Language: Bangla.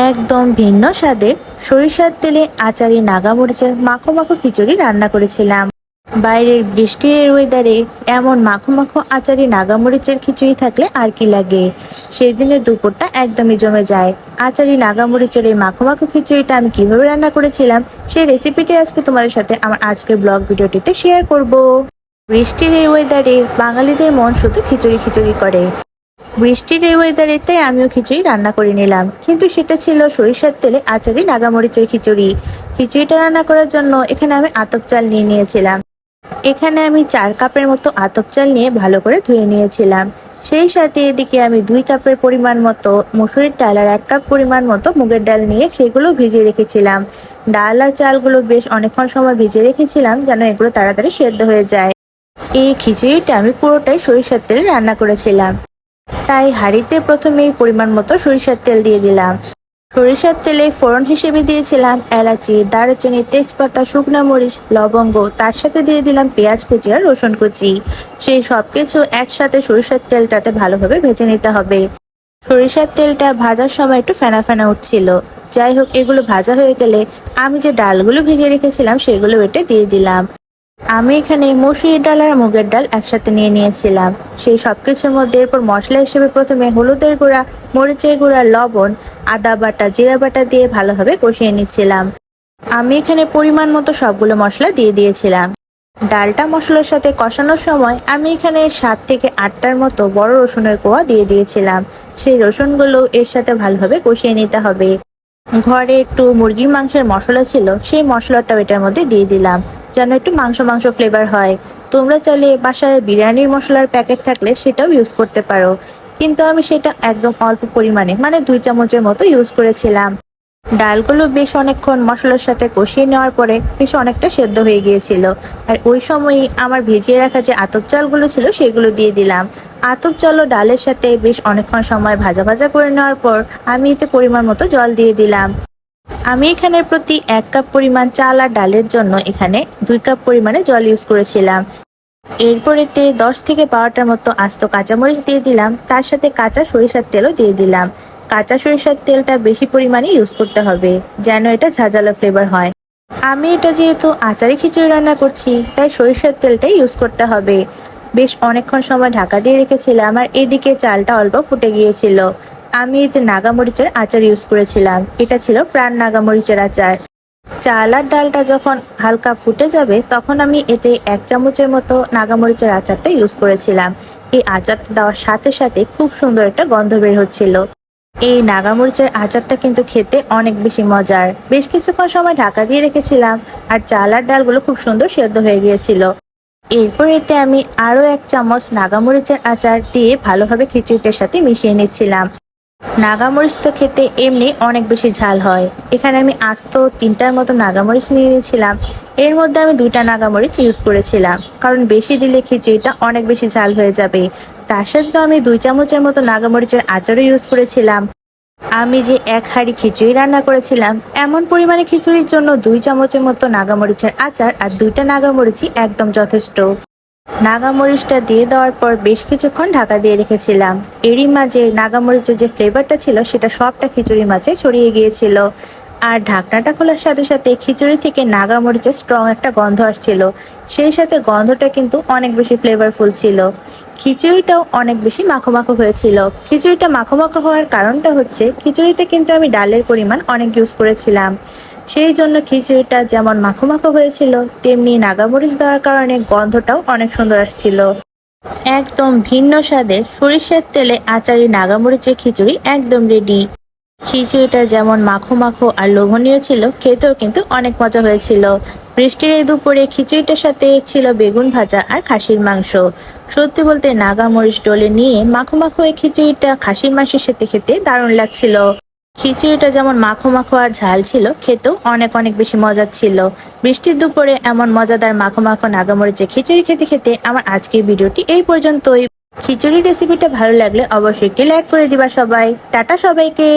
একদম ভিন্ন স্বাদের সরিষার তেলে আচারি নাগামরিচের মাখো মাখো খিচুড়ি রান্না করেছিলাম। বাইরের বৃষ্টির ওয়েদারে এমন মাখো মাখো আচারি নাগামরিচের খিচুড়ি থাকলে আর কি লাগে। সেই দিনের দুপুরটা একদমই জমে যায়। আচারি নাগামরিচের এই মাখো মাখো খিচুড়িটা আমি কিভাবে রান্না করেছিলাম সেই রেসিপিটি আজকে তোমাদের সাথে আমার আজকের ব্লগ ভিডিওটিতে শেয়ার করব। বৃষ্টির এই ওয়েদারে বাঙালিদের মন শুধু খিচুড়ি খিচুড়ি করে। বৃষ্টির এই ওয়েদারে তাই আমিও খিচুড়ি রান্না করে নিলাম, কিন্তু সেটা ছিল সরিষার তেলে আচারি নাগামরিচের খিচুড়ি। খিচুড়িটা রান্না করার জন্য এখানে আমি আতপ চাল নিয়ে নিয়েছিলাম। এখানে আমি 4 কাপের মতো আতপ চাল নিয়ে ভালো করে ধুয়ে নিয়েছিলাম। সেই সাথে এদিকে আমি 2 কাপের পরিমাণ মতো মসুরির ডাল আর 1 কাপ পরিমাণ মতো মুগের ডাল নিয়ে সেগুলো ভিজিয়ে রেখেছিলাম। ডাল আর চালগুলো বেশ অনেকক্ষণ সময় ভিজিয়ে রেখেছিলাম যেন এগুলো তাড়াতাড়ি সেদ্ধ হয়ে যায়। এই খিচুড়িটা আমি পুরোটাই সরিষার তেলে রান্না করেছিলাম, তাই হাঁড়িতে প্রথমেই পরিমাণ মতো সরিষার তেল দিয়ে দিলাম। সরিষার তেলে ফোড়ন হিসেবে দিয়েছিলাম এলাচি, দারুচিনি, তেজপাতা, শুকনো মরিচ, লবঙ্গ, তার সাথে দিয়ে দিলাম পেঁয়াজ কুচি আর রসুন কুচি। সেই সবকিছু একসাথে সরিষার তেলটাতে ভালোভাবে ভেজে নিতে হবে। সরিষার তেলটা ভাজার সময় একটু ফেনা ফেনা উঠছিল। যাই হোক, এগুলো ভাজা হয়ে গেলে আমি যে ডালগুলো ভেজে রেখেছিলাম সেগুলো বেটে দিয়ে দিলাম। আমি এখানে মসুরির ডাল আর মুগের ডাল একসাথে নিয়ে নিয়েছিলাম। সেই সবকিছুর মধ্যে এরপর মশলা হিসেবে প্রথমে হলুদের গুঁড়া, মরিচের গুঁড়া, লবণ, আদা বাটা, জিরা বাটা দিয়ে ভালোভাবে কষিয়ে নিচ্ছিলাম। আমি এখানে পরিমাণ মতো সবগুলো মশলা দিয়ে দিয়েছিলাম। ডালটা মশলার সাথে কষানোর সময় আমি এখানে 7 থেকে 8টার মতো বড় রসুনের কোয়া দিয়ে দিয়েছিলাম। সেই রসুনগুলো এর সাথে ভালোভাবে কষিয়ে নিতে হবে। ঘরে একটু মুরগির মাংসের মশলা ছিল, সেই মশলাটাও এটার মধ্যে দিয়ে দিলাম যেন একটু মাংস মাংস ফ্লেভার হয়। তোমরা চাইলে বাসায় বিরিয়ানির মশলার প্যাকেট থাকলে সেটাও ইউজ করতে পারো, কিন্তু আমি সেটা একদম অল্প পরিমাণে মানে 2 চামচের মতো ইউজ করেছিলাম। ডালগুলো বেশ অনেকক্ষণ মশলার সাথে কষিয়ে নেওয়ার পরে বেশ অনেকটা সেদ্ধ হয়ে গিয়েছিল। আর ওই সময়ই আমার ভিজিয়ে রাখা যে আতপ চালগুলো ছিল সেগুলো দিয়ে দিলাম। আতপ চাল ও ডালের সাথে বেশ অনেকক্ষণ সময় ভাজা ভাজা করে নেওয়ার পর আমি এতে পরিমাণ মতো জল দিয়ে দিলাম। আমি এখানে প্রতি 1 কাপ পরিমাণ চাল আর ডালের জন্য এখানে 2 কাপ পরিমাণে জল ইউজ করেছিলাম। এরপর এতে 10 থেকে 12টার মতো আস্ত কাঁচামরিচ দিয়ে দিলাম, তার সাথে কাঁচা সরিষার তেলও দিয়ে দিলাম। কাঁচা সরিষার তেলটা বেশি পরিমাণে ইউজ করতে হবে যেন এটা ঝাঁঝালো ফ্লেভার হয়। আমি এটা যেহেতু আচারি খিচুড়ি রান্না করছি তাই সরিষার তেলটাই ইউজ করতে হবে। বেশ অনেকক্ষণ সময় ঢাকা দিয়ে রেখেছিলাম আর এদিকে চালটা অল্প ফুটে গিয়েছিল। আমি এতে নাগামরিচের আচার ইউজ করেছিলাম। এটা ছিল প্রাণ নাগামরিচের আচার। চাল আর ডালটা যখন হালকা ফুটে যাবে তখন আমি এতে 1 চামচের মতো নাগামরিচের আচারটা ইউজ করেছিলাম। এই আচারটা দেওয়ার সাথে সাথে খুব সুন্দর একটা গন্ধ বের হচ্ছিল। এই নাগামরিচের আচারটা কিন্তু খেতে অনেক বেশি মজার। বেশ কিছুক্ষণ সময় ঢাকা দিয়ে রেখেছিলাম আর চাল আর ডালগুলো খুব সুন্দর সেদ্ধ হয়ে গিয়েছিল। এরপর এতে আমি আরো 1 চামচ নাগামরিচের আচার দিয়ে ভালোভাবে খিচুড়িটার সাথে মিশিয়ে নিচ্ছিলাম। নাগামরিচ তো খেতে এমনি অনেক বেশি ঝাল হয়। এখানে আমি আস্ত 3টার মতো নাগামরিচ নিয়ে নিয়েছিলাম। এর মধ্যে আমি 2টা নাগামরিচ ইউজ করেছিলাম, কারণ বেশি দিলে খিচুড়িটা অনেক বেশি ঝাল হয়ে যাবে। তার সাথে আমি 2 চামচের মতো নাগামরিচের আচারও ইউজ করেছিলাম। আমি যে 1 হাঁড়ি খিচুড়ি রান্না করেছিলাম, এমন পরিমাণে খিচুড়ির জন্য 2 চামচের মতো নাগামরিচের আচার আর 2টা নাগামরিচই একদম যথেষ্ট। নাগামরিচটা দিয়ে দেওয়ার পর বেশ কিছুক্ষণ ঢাকা দিয়ে রেখেছিলাম। এরই মাঝে নাগামরিচের যে ফ্লেভারটা ছিল সেটা সবটা খিচুড়ির মাঝে ছড়িয়ে গিয়েছিল। আর ঢাকনাটা খোলার সাথে সাথে খিচুড়ি থেকে নাগামরিচের স্ট্রং একটা গন্ধ আসছিল। সেই সাথে গন্ধটা কিন্তু অনেক বেশি ফ্লেভারফুল ছিল। খিচুড়িটাও অনেক বেশি মাখো মাখো হয়েছিল। খিচুড়িটা মাখো মাখো হওয়ার কারণটা হচ্ছে খিচুড়িতে কিন্তু আমি ডালের পরিমাণ অনেক ইউজ করেছিলাম। সেই জন্য খিচুড়িটা যেমন মাখো মাখো হয়েছিল তেমনি নাগামরিচ দেওয়ার কারণে গন্ধটাও অনেক সুন্দর আসছিল। একদম ভিন্ন স্বাদের সরিষার তেলে আচারি নাগামরিচের খিচুড়ি একদম রেডি। খিচুড়িটা যেমন মাখো মাখো আর লোভনীয় ছিল, খেতেও কিন্তু অনেক মজা হয়েছিল। বৃষ্টির এই দুপুরে খিচুড়িটার সাথে ছিল বেগুন ভাজা আর খাসির মাংস। সত্যি বলতে নাগামরিচ ডলে নিয়ে মাখো মাখো এই খিচুড়িটা খাসির মাংসের সাথে খেতে দারুণ লাগছিল। খিচুড়িটা যেমন মাখো মাখো আর ঝাল ছিল, খেতেও অনেক অনেক বেশি মজার ছিল। বৃষ্টির দুপুরে এমন মজাদার মাখো মাখো নাগামরিচের খিচুড়ি খেতে খেতে আমার আজকের ভিডিওটি এই পর্যন্তই। খিচুড়ি রেসিপিটা ভালো লাগলে অবশ্যই একটি লাইক করে দিবা সবাই। টাটা সবাইকে।